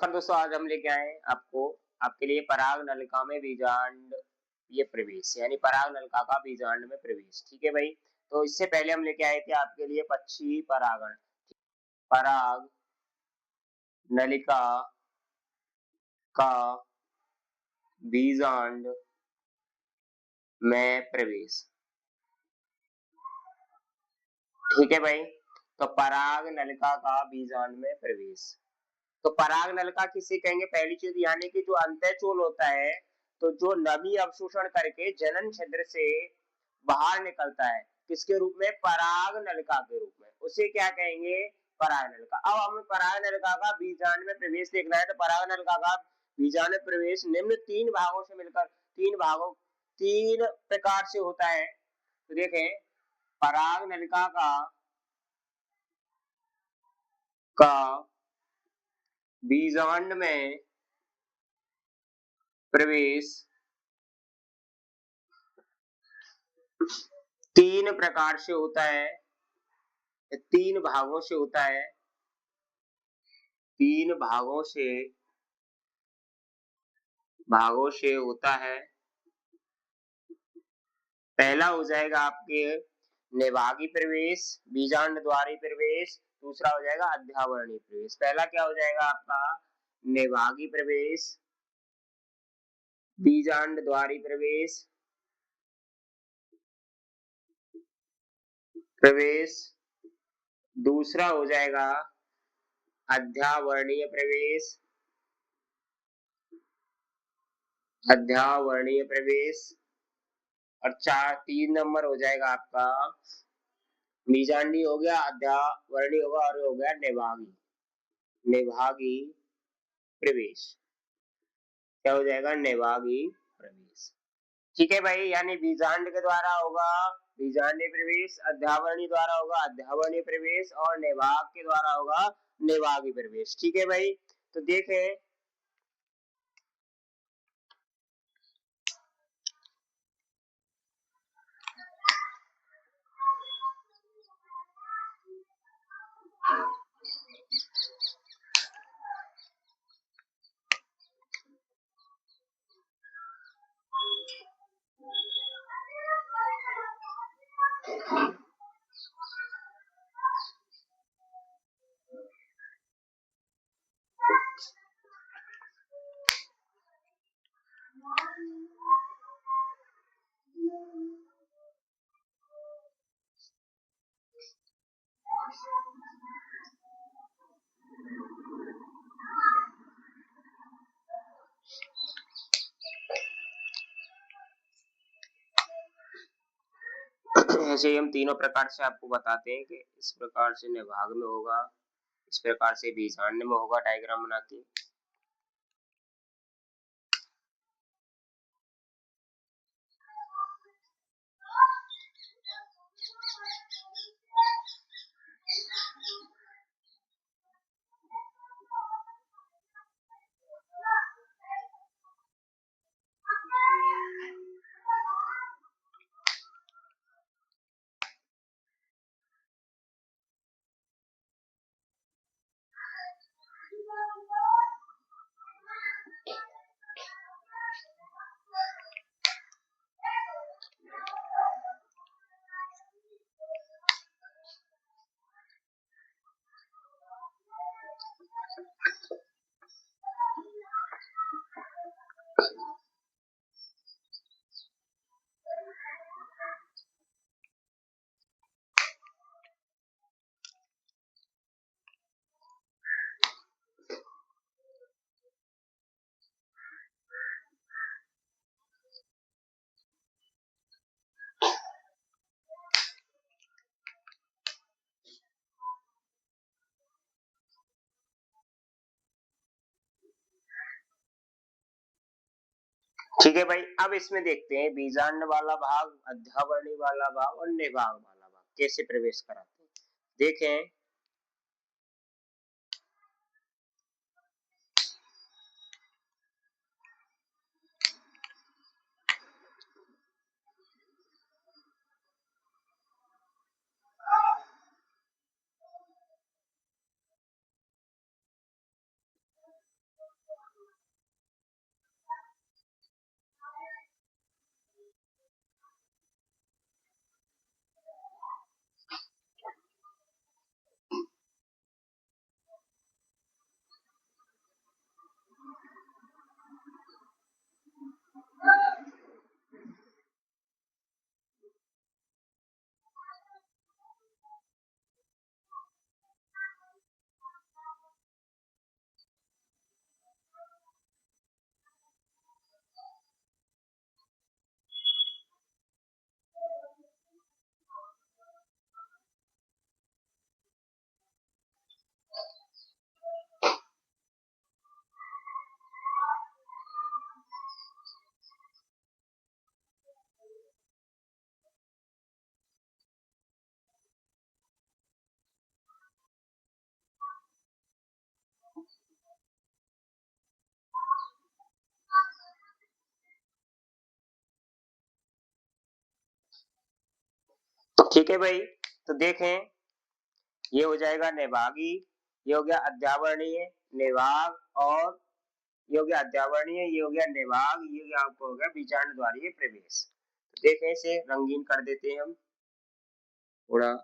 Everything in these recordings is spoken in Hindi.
दोस्तों आज हम लेके आए आपको आपके लिए पराग नलिका में बीजांड ये प्रवेश यानी पराग नलिका का बीजांड में प्रवेश। ठीक है भाई। तो इससे पहले हम लेके आए थे आपके लिए पक्षी परागण, पराग नलिका का बीजांड में प्रवेश। ठीक है भाई। तो पराग नलिका का बीजांड में प्रवेश, तो पराग नलिका किसे कहेंगे? पहली चीज यानी कि जो अंतःचूल होता है, तो जो नमी अवशोषण करके जनन छिद्र से बाहर निकलता है, किसके रूप में? पराग नलिका के रूप में, उसे क्या कहेंगे? पराग नलिका। अब हमें पराग नलिका का बीजांड में प्रवेश देखना है, तो पराग नलिका का बीजांड में प्रवेश निम्न तीन भागों से मिलकर तीन प्रकार से होता है। तो देखें, पराग नलिका का बीजांड में प्रवेश तीन प्रकार से होता है, तीन भागों से होता है, तीन भागों से होता है। पहला हो जाएगा आपके नेवागी प्रवेश, बीजांड द्वारी प्रवेश। दूसरा हो जाएगा अध्यावरणीय प्रवेश। पहला क्या हो जाएगा आपका? नेवागी प्रवेश, बीजांड द्वारी प्रवेश। दूसरा हो जाएगा अध्यावरणीय प्रवेश। और तीन नंबर हो जाएगा आपका बीजांडी हो गया, अध्यावरणीय होगा, और हो गया नेभागी प्रवेश। क्या हो जाएगा? नेभागी प्रवेश। ठीक है भाई। यानी बीजांड के द्वारा होगा बीजांडी प्रवेश, अध्यावरणी द्वारा होगा अध्यावरणीय प्रवेश, और नेवाग के द्वारा होगा नेवागी प्रवेश। ठीक है भाई। तो देखें, ऐसे ही हम तीनों प्रकार से आपको बताते हैं कि इस प्रकार से नेभाग में होगा, इस प्रकार से बीजांड में होगा, डायग्राम बना के। ठीक है भाई। अब इसमें देखते हैं बीजांड वाला भाग, अध्यावरणी वाला भाग और नेभाग वाला भाग कैसे प्रवेश कराते हैं। देखें, ठीक है भाई। तो देखें, ये हो जाएगा नेवागी, ये हो गया अध्यावरणीय नेवाग, और ये हो गया अध्यावरणीय, ये हो गया नेवाग, ये आपको हो गया बीजांड द्वारीय प्रवेश। तो देखें, इसे रंगीन कर देते हैं हम थोड़ा।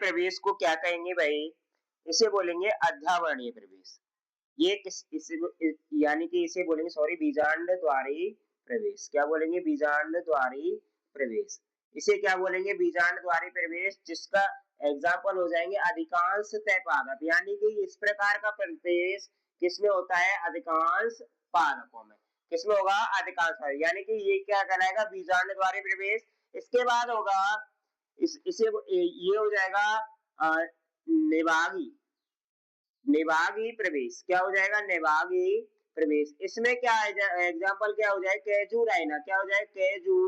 प्रवेश को क्या कहेंगे भाई? इसे बोलेंगे अध्यावरणीय प्रवेश। ये यानी कि इसे बोलेंगे, सॉरी, बीजांड द्वारी प्रवेश। क्या बोलेंगे? बीजांड द्वारी प्रवेश। इसे क्या बोलेंगे? बीजांड द्वारी प्रवेश, जिसका एग्जाम्पल हो जाएंगे अधिकांश तय पादप। यानी कि इस प्रकार का प्रवेश किसमें होता है? अधिकांश पादपों में। किसमें होगा? अधिकांश पादप। यानी कि ये क्या कहलाएगा? बीजांड द्वारी प्रवेश। इसके बाद होगा इसे ये हो जाएगा नेवागी। नेवागी प्रवेश। क्या हो जाएगा? नेवागी प्रवेश। इसमें क्या एग्जाम्पल क्या हो जाए? केजुराइना। क्या हो जाए? केजुराइना।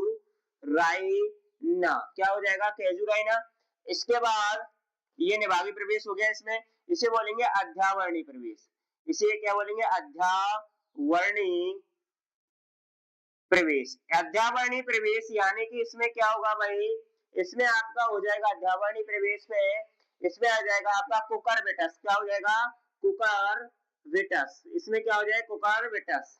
क्या हो जाएगा? केजुराइना। इसके बाद ये नेवागी प्रवेश हो गया। इसमें इसे बोलेंगे अध्यावरणी प्रवेश। इसे क्या बोलेंगे? अध्यावरणी प्रवेश। अध्यावरणी प्रवेश यानी कि इसमें क्या होगा भाई? इसमें आपका हो जाएगा अध्यावरणी प्रवेश में, इसमें आ जाएगा आपका कुकर विटस। क्या हो जाएगा? Cooker Victus. इसमें क्या हो जाएगा? Cooker Victus.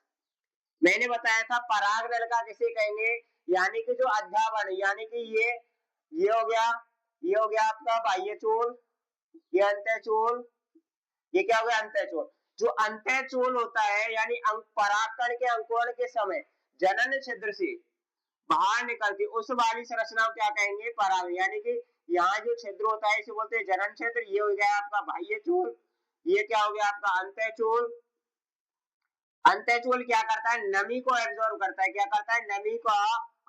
मैंने बताया था पराग नलिका किसे कहेंगे? यानी कि जो अध्यावरण, यानी कि ये हो गया, ये हो गया आपका बाह्य चोल, ये अंतःचोल, ये क्या हो गया? अंतःचोल। जो अंतःचोल होता है, यानी परागकण के अंकुरण के समय जनन छिद्र से बाहर निकलती उस वाली संरचना को क्या कहेंगे? पराग। यानी कि यहाँ जो छिद्र होता है इसे बोलते हैं जनन छिद्र। ये हो गया आपका बाह्य चोल, ये क्या हो गया आपका? अंतःचोल। अंतःचोल क्या करता है? नमी को एब्जॉर्ब करता है। क्या करता है? नमी का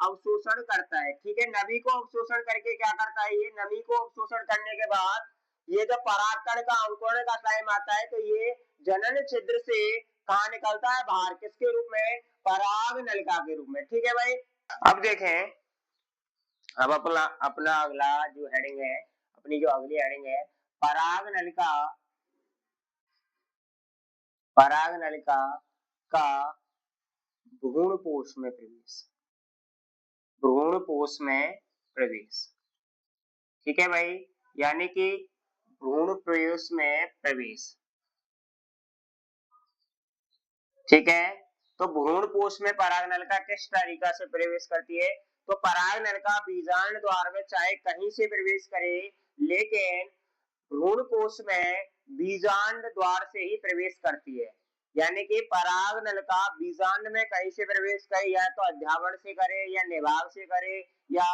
अवशोषण करता है। ठीक है, नमी को अवशोषण करके क्या करता है? ये नमी को अवशोषण करने के बाद ये जब परागकण का अंकुरण का टाइम आता है तो ये जनन छिद्र से कहा निकलता है? बाहर। किसके रूप में? पराग नलिका के रूप में। ठीक है भाई। अब देखें, अब अपना अपना अगला जो हेडिंग है, अपनी जो अगली हेडिंग है, पराग नलिका, पराग नलिका का भ्रूणपोष में प्रवेश। भ्रूणपोष में प्रवेश। ठीक है भाई, यानी कि भ्रूण प्रयोस में प्रवेश। ठीक है, तो भ्रूण कोश में पराग नलिका किस तरीका से प्रवेश करती है? तो पराग नलिका बीजांड द्वार में चाहे कहीं से प्रवेश करे, लेकिन भ्रूण कोश में बीजांड द्वार से ही प्रवेश करती है। यानी कि पराग नलिका बीजांड में कहीं से प्रवेश करे, या तो अध्यावरण से करे, या निभाग से करे, या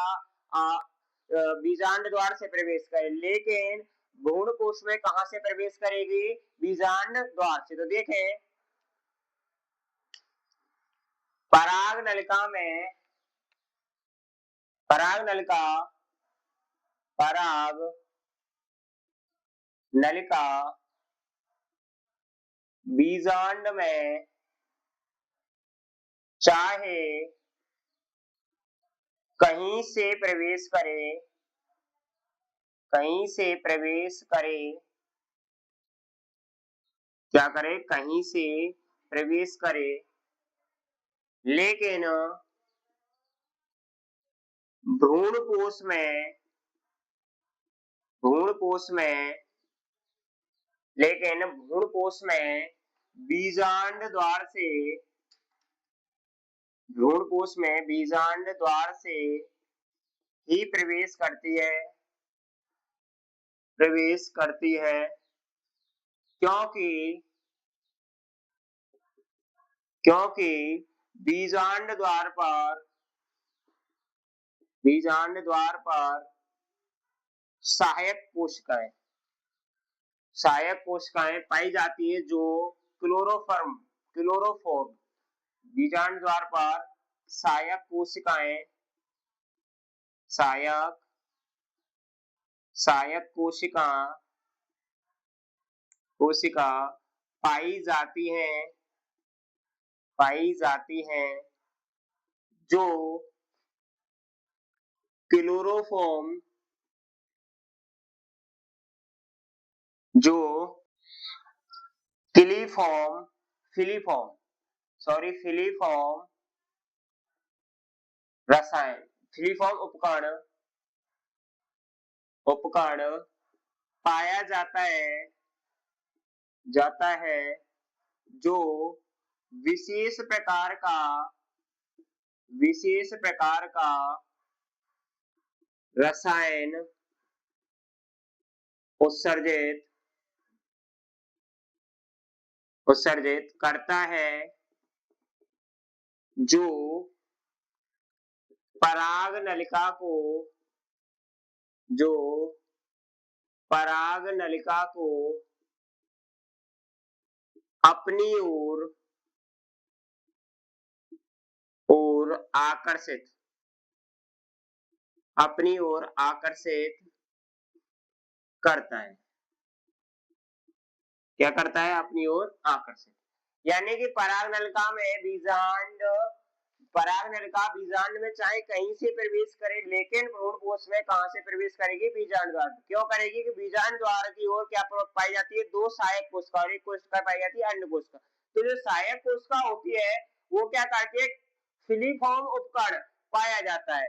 बीजांड द्वार से प्रवेश करे, लेकिन भ्रूण कोश में कहां से प्रवेश करेगी? बीजांड द्वार से। तो देखें, पराग नलिका में पराग नलिका बीजांड में चाहे कहीं से प्रवेश करे, कहीं से प्रवेश करे, क्या करे? कहीं से प्रवेश करे, लेकिन भ्रूण कोश में भ्रूण कोश में लेकिन भ्रूण कोश में बीजांड द्वार से भ्रूण कोश में बीजांड द्वार से ही प्रवेश करती है, क्योंकि क्योंकि बीजांड द्वार पर सहायक कोशिकाएं पाई जाती है, जो क्लोरोफॉर्म बीजांड द्वार पर सहायक कोशिका पाई जाती हैं, जो क्लोरोफॉर्म फिलीफॉर्म रसायन, फिलीफॉर्म उपकरण पाया जाता है, जो विशेष प्रकार का रसायन उत्सर्जित करता है, जो पराग नलिका को अपनी ओर आकर्षित करता है। क्या करता है? अपनी ओर आकर्षित। यानी कि पराग नलिका में चाहे कहीं से प्रवेश करे, लेकिन भ्रूण कोश में कहां से प्रवेश करेगी? बीजांड द्वार। क्यों करेगी? कि बीजांड द्वार की ओर क्या पाई जाती है? दो सहायक कोशिका, और एक कोशिका पाई जाती है अन्य कोशिका। तो जो सहायक कोशिका होती है, वो क्या करती है? फिलीफॉर्म उपकरण पाया जाता है,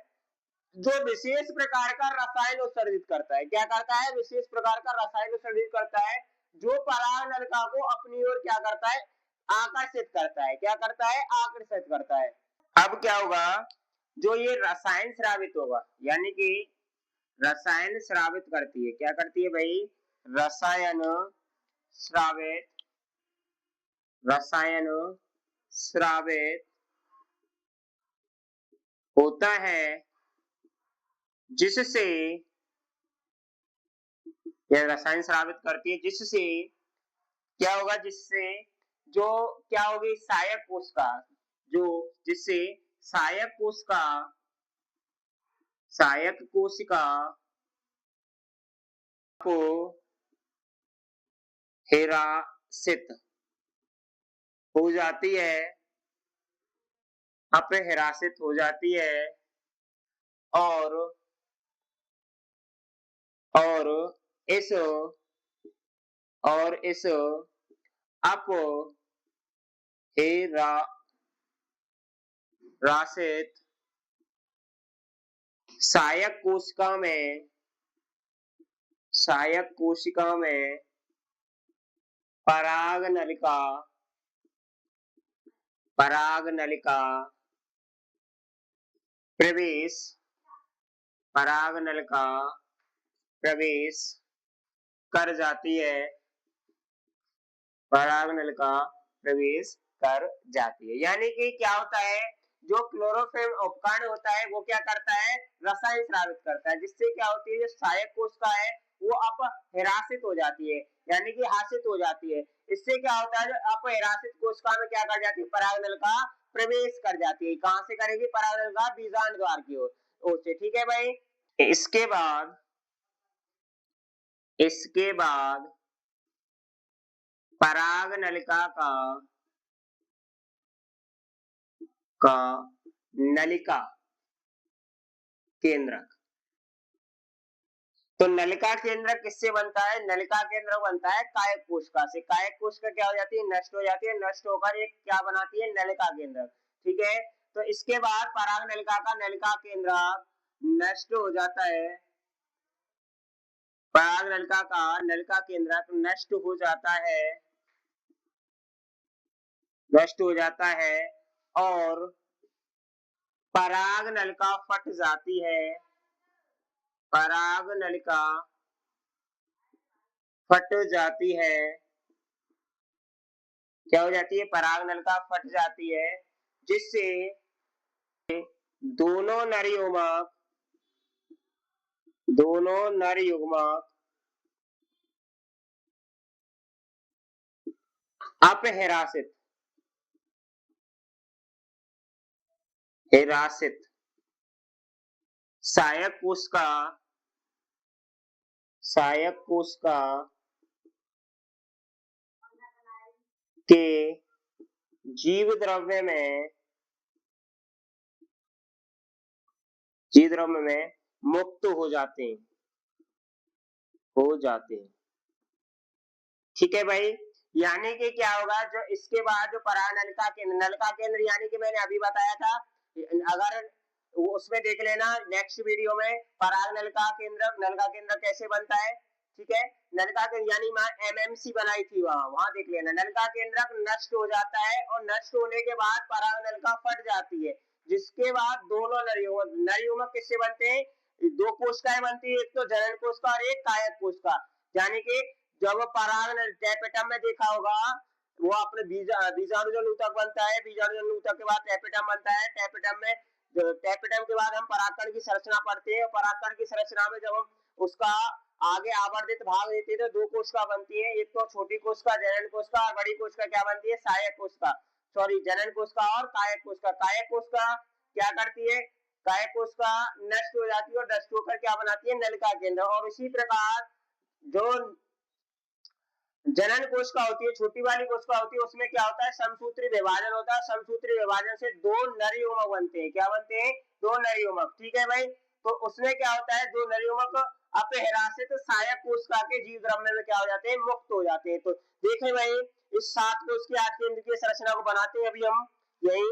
जो विशेष प्रकार का रसायन उत्सर्जित करता है। क्या करता है? विशेष प्रकार का रसायन उत्सर्जित करता है, जो पराग नलिका को अपनी ओर क्या करता है? आकर्षित करता है। क्या करता है? आकर्षित करता है। अब क्या होगा? जो ये रसायन स्रावित होगा, यानी कि रसायन स्रावित करती है। क्या करती है भाई? रसायन स्रावित होता है, जिससे यह रसायन स्रावित करती है, जिससे क्या होगा? जिससे जो क्या होगी? सहायक कोशिका, जिससे सहायक कोशिका को हिरासित हो जाती है, अपहिरासित हो जाती है, और इस अपहिरासित सहायक कोशिका में सहायक कोशिका में पराग नलिका प्रवेश पराग नलिका प्रवेश कर जाती है, पराग नलिका प्रवेश कर जाती है। यानी कि क्या होता है, जो क्लोरोफिल उपकरण होता है वो क्या करता है, रसायन स्रावित करता है, जिससे क्या होती है, जो सहायक कोशिका है वो अपहिरासित हो जाती है, यानी कि हासित हो जाती है। इससे क्या होता है, जो अपहिरासित कोशिका में क्या कर जाती है, पराग नलिका प्रवेश कर जाती है। कहां से करेगी, पराग नलिका बीजांड द्वार की ओर से। ठीक है भाई। इसके बाद पराग नलिका का नलिका केंद्रक। तो नलिका केंद्रक किससे बनता है, नलिका केंद्रक बनता है कायक कोशिका से। कायक कोशिका क्या हो जाती है, नष्ट हो जाती है, नष्ट होकर एक क्या बनाती है, नलिका केंद्रक। ठीक है। तो इसके बाद पराग नलिका का नलिका केंद्रक नष्ट हो जाता है, पराग नलिका का नलिका केंद्रक नष्ट हो जाता है और पराग नलिका फट जाती है, पराग नलिका फट जाती है। क्या हो जाती है, पराग नलिका फट जाती है, जिससे दोनों नर युग्मक अपहिरासित सहायक कोशिका के जीव द्रव्य में मुक्त हो जाते हैं। ठीक है भाई। यानी कि क्या होगा, जो इसके बाद जो पराग नलिका केंद्र यानी कि मैंने अभी बताया था, अगर उसमें देख लेना नेक्स्ट वीडियो में, पराग नलिका केंद्र कैसे बनता है। ठीक है। नलिका केंद्र यानी मैं एमएमसी बनाई थी, वहां देख लेना। नलिका केंद्रक नष्ट हो जाता है और नष्ट होने के बाद पराग नलिका फट जाती है, जिसके बाद दोनों नरयुग्मक किससे बनते हैं, दो कोशिकाएं बनती है, एक तो जनन कोशिका और एक कायक कोशिका। यानी कि जब पराग टेपेटम में देखा होगा, वो अपने बीजाणुजन ऊतक बनता है, बीजाणुजन ऊतक के बाद टेपेटम बनता है, टेपेटम के बाद हम परागकण की संरचना पढ़ते हैं। परागकण की संरचना में जब हम उसका आगे आवर्धित भाग देते हैं तो दो कोशिका बनती है, एक तो छोटी कोशिका जनन कोशिका और बड़ी कोशिका क्या बनती है, सहायक कोशिका, सॉरी जनन कोशिका और कायक कोशिका। कायक कोशिका क्या करती है, कायक कोशिका नष्ट हो जाती है और नष्ट होकर क्या बनाती है, नलिका केंद्र। और इसी प्रकार जो जनन कोशिका होती है, छोटी वाली कोशिका होती है, उसमें क्या होता है, समसूत्री विभाजन होता है। समसूत्री विभाजन से दो नर युग्मक बनते हैं। क्या बनते हैं, दो नर युग्मक। ठीक है भाई। तो उसमें क्या होता है, दो नर युग्मक अपहिरासित सहायक कोशिका के जीव द्रव्य में क्या हो जाते हैं, मुक्त हो जाते हैं। तो देखें भाई, इस 7 कोश की केंद्र की संरचना को बनाते हैं अभी हम यही।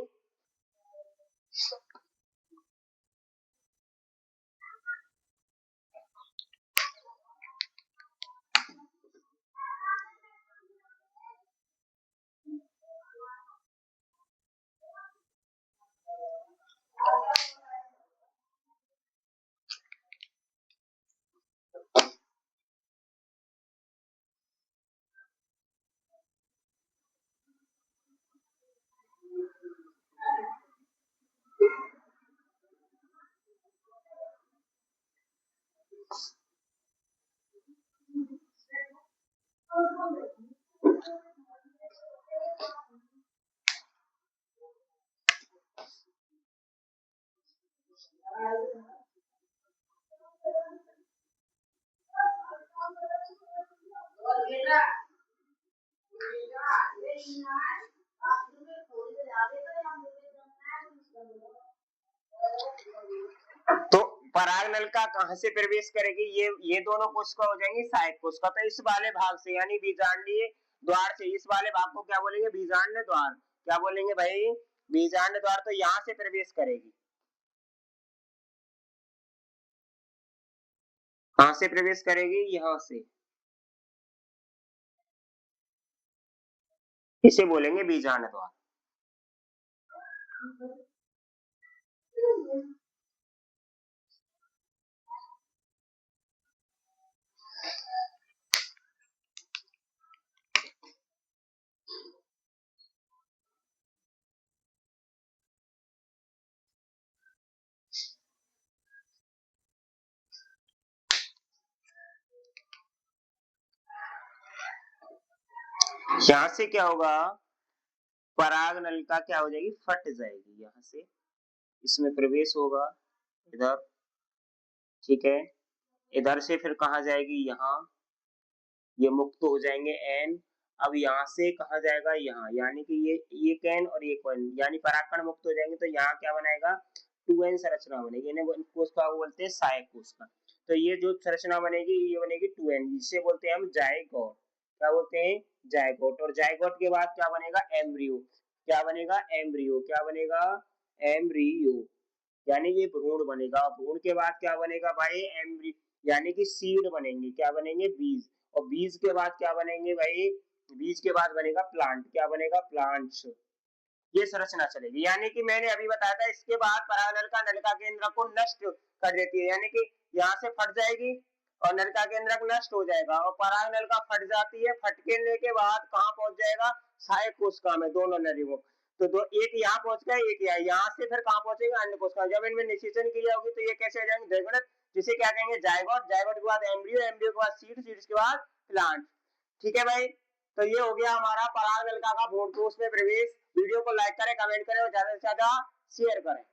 तो पराग नलिका कहां से प्रवेश करेगी, ये दोनों कोशिका हो जाएंगी सहायक कोशिका। तो इस वाले भाग से यानी बीजांडीय द्वार से, इस वाले भाग को क्या बोलेंगे, बीजांड द्वार। क्या बोलेंगे भाई, बीजांड द्वार। तो यहां से प्रवेश करेगी। कहां से प्रवेश करेगी, यहां से, इसे बोलेंगे बीजांड द्वार। यहां से क्या होगा, पराग नलिका क्या हो जाएगी, फट जाएगी, यहाँ से इसमें प्रवेश होगा इधर, ठीक है, इधर से फिर कहा जाएगी, यहाँ, ये मुक्त हो जाएंगे एन। अब यहाँ से कहा जाएगा, यहाँ, यानी कि ये कैन और ये कॉइन, यानी परागकण मुक्त हो जाएंगे, तो यहाँ क्या बनाएगा, 2n संरचना बनेगी, इन्हें कोश का बोलते हैं सहायक कोश का। तो ये जो संरचना बनेगी ये बनेगी 2n, जिसे बोलते हैं हम जायगोट। क्या बोलते हैं, जायगोट। और जायगोट के बाद क्या बनेगा, एम्ब्रियो। क्या बनेगा, एम्ब्रियो। क्या बनेगा, एम्ब्रियो, यानी ये भ्रूण बनेगा। भ्रूण के बाद क्या बनेगा भाई, एम्ब्री, यानी कि सीड बनेंगे। क्या बनेंगे, बीज। और बीज के बाद क्या बनेंगे भाई, बीज के बाद बनेगा प्लांट। क्या बनेगा, प्लांट्स। ये संरचना चलेगी, यानी कि मैंने अभी बताया था, इसके बाद परागनलिका नलिका केंद्र को नष्ट कर देती है, यानी कि यहाँ से फट जाएगी और नलिका केंद्रक नष्ट हो जाएगा, और परागनलिका फट जाती है। फटने के बाद कहाँ पहुंच जाएगा, सहायक कोशिका में, दोनों नलियों। तो दो, एक यहाँ पहुंच गया, एक यहाँ से फिर कहाँ पहुंचेगा, अन्य कोशिका। जब इनमें निषेचन क्रिया होगी तो ये कैसे आ जाएंगे, द्विगुणित, जिसे क्या कहेंगे, जायगोट। जायगोट के बाद एम्ब्रियो, एम्ब्रियो के बाद सीड, सीड के बाद प्लांट। ठीक है भाई, तो ये हो गया हमारा पराग नलिका का भ्रूण कोश में प्रवेश। वीडियो को लाइक करें, कमेंट करें और ज्यादा से ज्यादा शेयर करें।